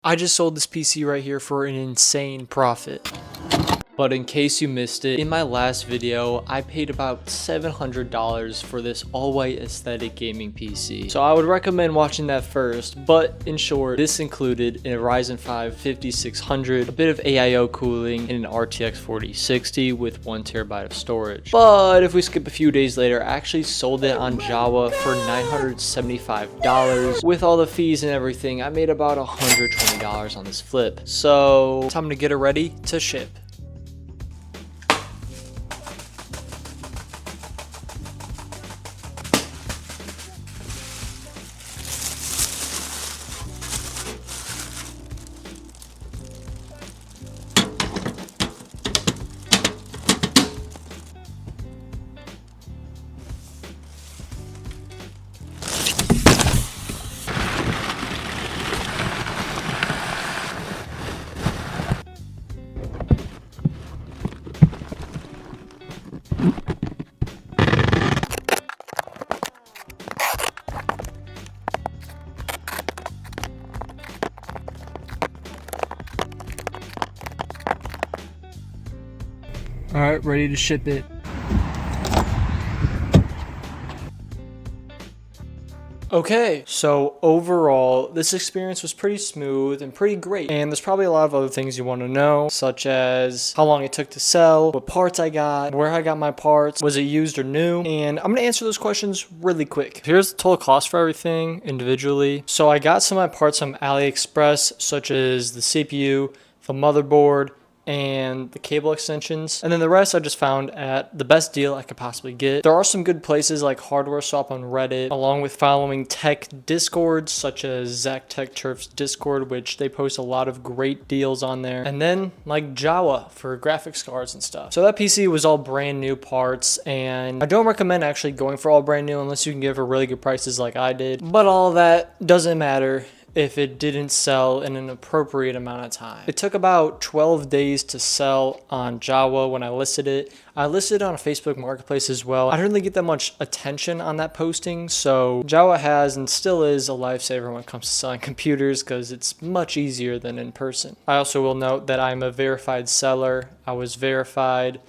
I just sold this PC right here for an insane profit. But in case you missed it, in my last video, I paid about $700 for this all-white aesthetic gaming PC. So I would recommend watching that first, but in short, this included a Ryzen 5 5600, a bit of AIO cooling, and an RTX 4060 with 1TB of storage. But if we skip a few days later, I actually sold it on Jawa for $975. With all the fees and everything, I made about $120 on this flip. So time to get it ready to ship. All right, ready to ship it. Okay, so overall, this experience was pretty smooth and pretty great. And there's probably a lot of other things you want to know, such as how long it took to sell, what parts I got, where I got my parts, was it used or new? And I'm going to answer those questions really quick. Here's the total cost for everything individually. So I got some of my parts from AliExpress, such as the CPU, the motherboard, and the cable extensions, and then the rest I just found at the best deal I could possibly get. There are some good places like Hardware Swap on Reddit, along with following tech discords such as Zach Tech Turf's Discord, which they post a lot of great deals on there, and then like Jawa for graphics cards and stuff. So that PC was all brand new parts, and I don't recommend actually going for all brand new unless you can get for really good prices like I did, but all that doesn't matter if it didn't sell in an appropriate amount of time. It took about 12 days to sell on Jawa when I listed it. I listed it on a Facebook marketplace as well. I didn't really get that much attention on that posting, so Jawa has and still is a lifesaver when it comes to selling computers because it's much easier than in person. I also will note that I'm a verified seller. I was verified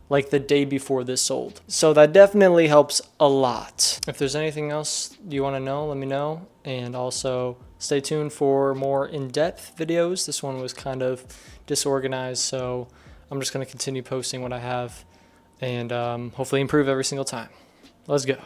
like the day before this sold. So that definitely helps a lot. If there's anything else you want to know, let me know. And also stay tuned for more in-depth videos. This one was kind of disorganized, so I'm just going to continue posting what I have and hopefully improve every single time. Let's go.